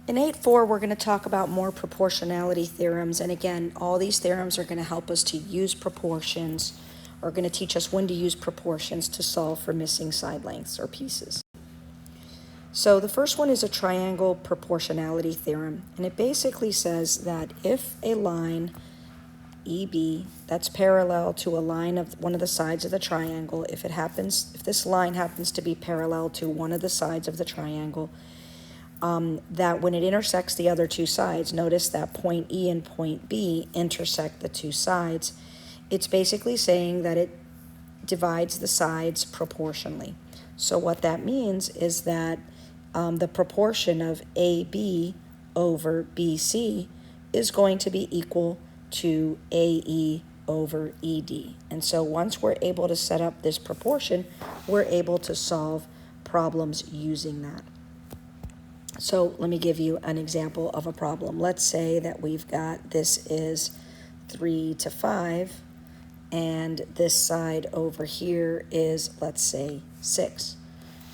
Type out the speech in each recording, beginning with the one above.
In 8.4, we're going to talk about more proportionality theorems. And again, all these theorems are going to help us to use proportions, or going to teach us when to use proportions to solve for missing side lengths or pieces. So the first one is a triangle proportionality theorem. And it basically says that if a line EB that's parallel to a line of one of the sides of the triangle, if this line happens to be parallel to one of the sides of the triangle, that when it intersects the other two sides, notice that point E and point B intersect the two sides. It's basically saying that it divides the sides proportionally. So what that means is that the proportion of AB over BC is going to be equal to AE over ED. And so once we're able to set up this proportion, we're able to solve problems using that. So let me give you an example of a problem. Let's say that we've got, this is 3 to 5, and this side over here is, let's say, 6,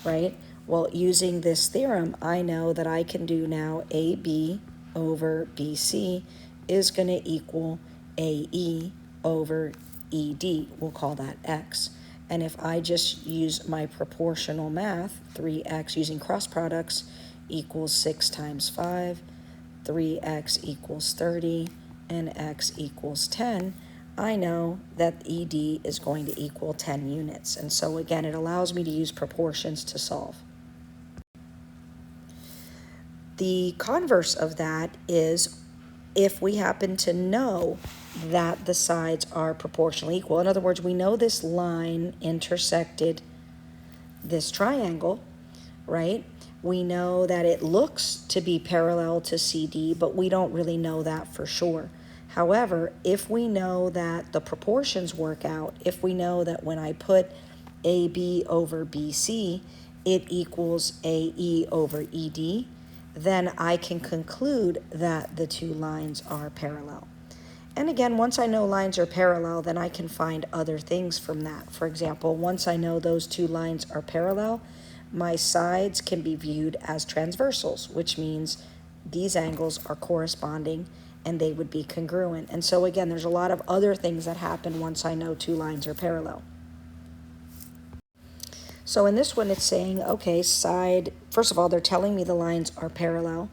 right? Well, using this theorem, I know that I can do now AB over BC is going to equal AE over ED. We'll call that X. And if I just use my proportional math, 3X using cross products equals 6 times 5, 3X equals 30, and X equals 10, I know that ED is going to equal 10 units. And so again, it allows me to use proportions to solve. The converse of that is if we happen to know that the sides are proportionally equal. In other words, we know this line intersected this triangle, right? We know that it looks to be parallel to CD, but we don't really know that for sure. However, if we know that the proportions work out, if we know that when I put AB over BC, it equals AE over ED, then I can conclude that the two lines are parallel. And again, once I know lines are parallel, then I can find other things from that. For example, once I know those two lines are parallel, my sides can be viewed as transversals, which means these angles are corresponding and they would be congruent. And so again, there's a lot of other things that happen once I know two lines are parallel. So in this one, it's saying, okay, first of all, they're telling me the lines are parallel.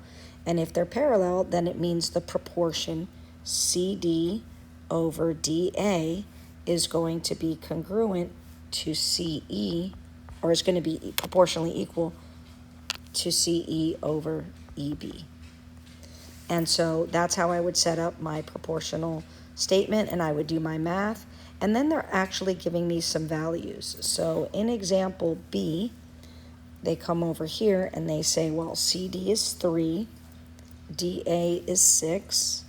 And if they're parallel, then it means the proportion CD over DA is going to be congruent to CE, or is going to be proportionally equal to CE over EB. And so that's how I would set up my proportional statement, and I would do my math. And then they're actually giving me some values. So in example B, they come over here and they say, well, CD is 3, DA is 6,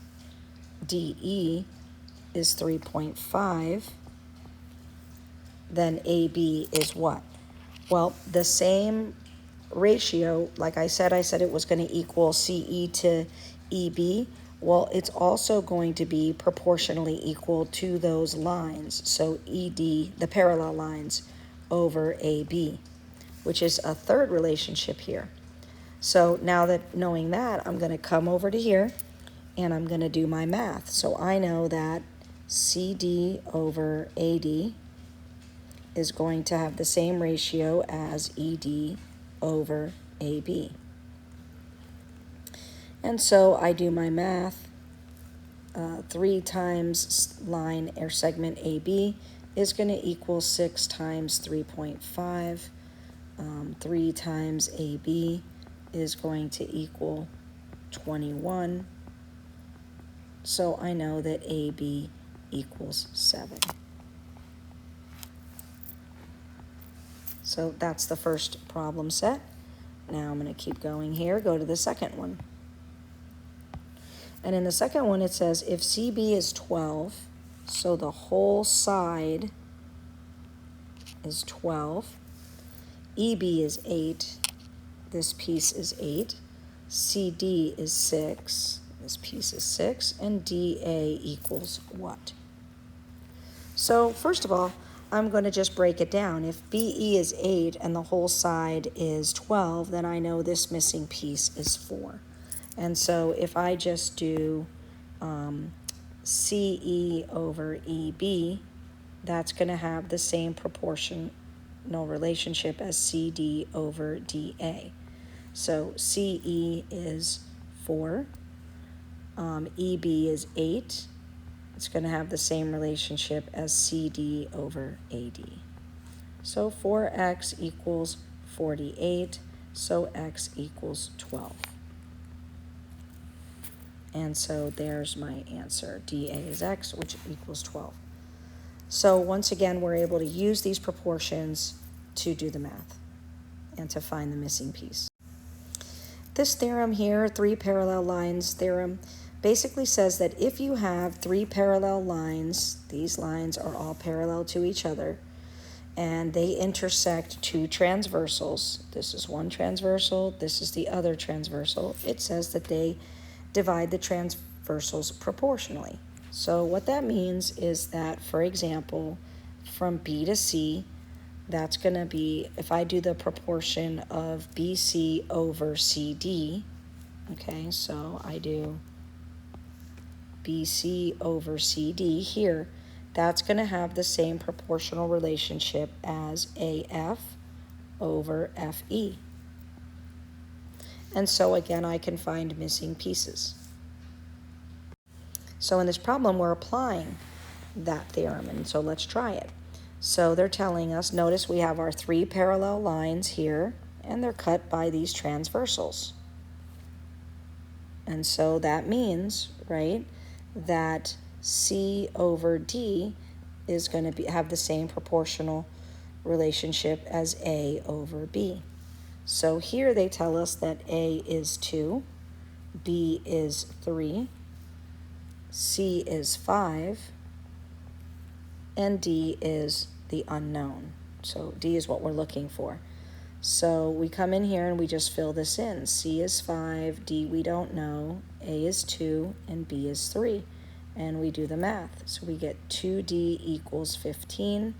DE is 3.5, then AB is what? Well, the same ratio, like I said it was going to equal CE to EB. Well, it's also going to be proportionally equal to those lines. So ED, the parallel lines, over AB, which is a third relationship here. So now that knowing that, I'm going to come over to here and I'm going to do my math. So I know that CD over AD is going to have the same ratio as ED over AB. And so I do my math. 3 times line or segment AB is going to equal 6 times 3.5. 3 times AB is going to equal 21. So I know that AB equals 7. So that's the first problem set. Now I'm going to keep going here, go to the second one. And in the second one, it says if CB is 12, so the whole side is 12, EB is 8, this piece is 8, CD is 6, this piece is 6, and DA equals what? So first of all, I'm going to just break it down. If BE is 8 and the whole side is 12, then I know this missing piece is 4. And so if I just do CE over EB, that's going to have the same proportional relationship as CD over DA. So CE is 4, EB is 8. It's going to have the same relationship as CD over AD. So 4x equals 48, so x equals 12. And so there's my answer. DA is x, which equals 12. So once again, we're able to use these proportions to do the math and to find the missing piece. This theorem here, 3 parallel lines theorem, basically says that if you have 3 parallel lines, these lines are all parallel to each other, and they intersect 2 transversals. This is one transversal, this is the other transversal. It says that they divide the transversals proportionally. So what that means is that, for example, from B to C, that's going to be, if I do the proportion of BC over CD, okay, so I do BC over CD here, that's going to have the same proportional relationship as AF over FE. And so again, I can find missing pieces. So in this problem, we're applying that theorem, and so let's try it. So they're telling us, notice we have our 3 parallel lines here, and they're cut by these transversals. And so that means, right, that C over D is going to have the same proportional relationship as A over B. So here they tell us that A is 2, B is 3, C is 5, and D is the unknown. So D is what we're looking for. So we come in here and we just fill this in. C is 5, D we don't know, A is 2, and B is 3. And we do the math. So we get 2D equals 15,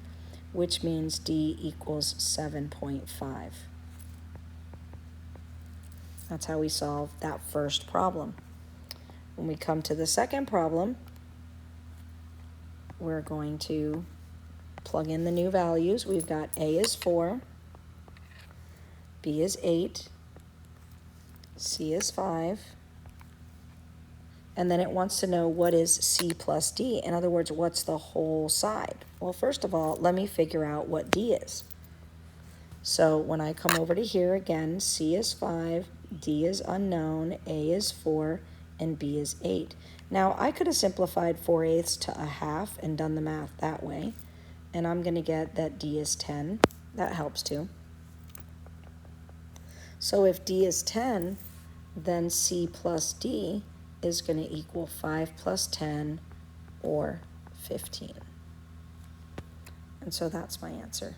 which means D equals 7.5. That's how we solve that first problem. When we come to the second problem, we're going to plug in the new values. We've got A is 4, B is 8, C is 5, and then it wants to know what is C plus D. In other words, what's the whole side? Well, first of all, let me figure out what D is. So when I come over to here again, C is 5, D is unknown, A is 4, and B is 8. Now, I could have simplified 4/8 to a half and done the math that way, and I'm going to get that D is 10. That helps too. So if D is 10, then C plus D is going to equal 5 plus 10, or 15. And so that's my answer.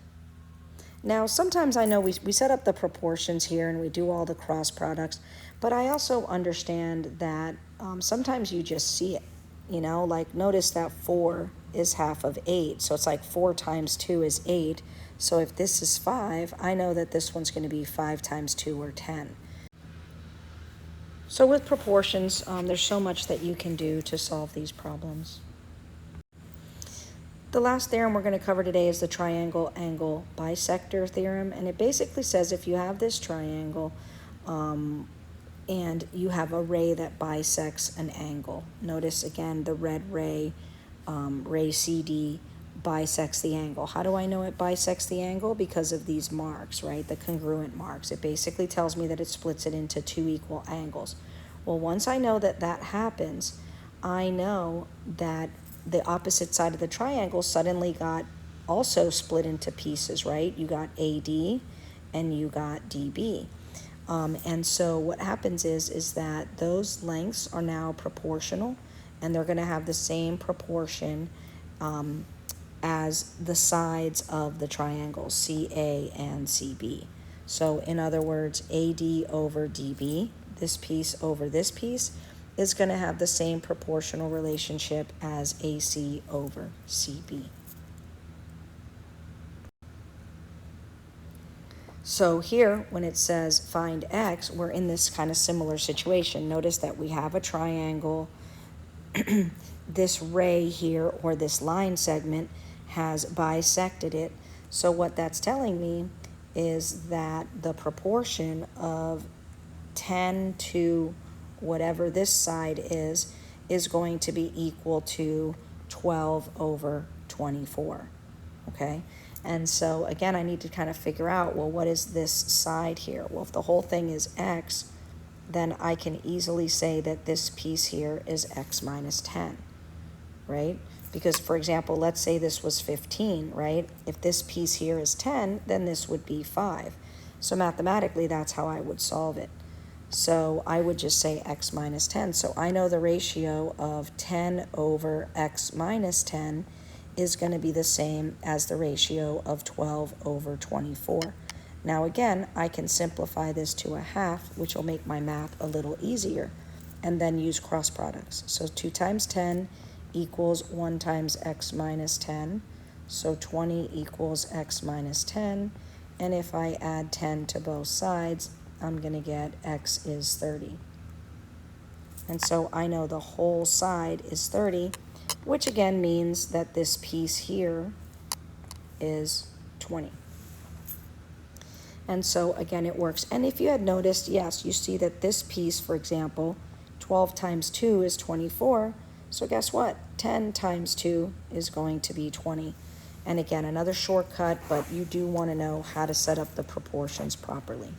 Now, sometimes I know we set up the proportions here and we do all the cross products, but I also understand that sometimes you just see it, you know, like notice that 4 is half of 8, so it's like 4 times 2 is 8. So if this is 5, I know that this one's going to be 5 times 2, or 10. So with proportions, there's so much that you can do to solve these problems. The last theorem we're going to cover today is the triangle angle bisector theorem, and it basically says if you have this triangle and you have a ray that bisects an angle. Notice again the red ray, ray CD, bisects the angle. How do I know it bisects the angle? Because of these marks, right? The congruent marks. It basically tells me that it splits it into 2 equal angles. Well, once I know that that happens, I know that the opposite side of the triangle suddenly got also split into pieces, right? You got AD and you got DB. And so what happens is that those lengths are now proportional, and they're going to have the same proportion as the sides of the triangles, CA and CB. So in other words, AD over DB, this piece over this piece, is going to have the same proportional relationship as AC over CB. So here, when it says find x, we're in this kind of similar situation. Notice that we have a triangle. This ray here, or this line segment, has bisected it. So what that's telling me is that the proportion of 10 to whatever this side is going to be equal to 12 over 24, okay? And so again, I need to kind of figure out, well, what is this side here? Well, if the whole thing is x, then I can easily say that this piece here is x minus 10, right? Because, for example, let's say this was 15, right? If this piece here is 10, then this would be 5. So mathematically, that's how I would solve it. So I would just say x minus 10. So I know the ratio of 10 over x minus 10 is going to be the same as the ratio of 12 over 24. Now again, I can simplify this to a half, which will make my math a little easier, and then use cross products. So 2 times 10 equals 1 times x minus 10. So 20 equals x minus 10. And if I add 10 to both sides, I'm going to get x is 30. And so I know the whole side is 30, which again means that this piece here is 20. And so again, it works. And if you had noticed, yes, you see that this piece, for example, 12 times 2 is 24. So guess what? 10 times 2 is going to be 20. And again, another shortcut, but you do want to know how to set up the proportions properly.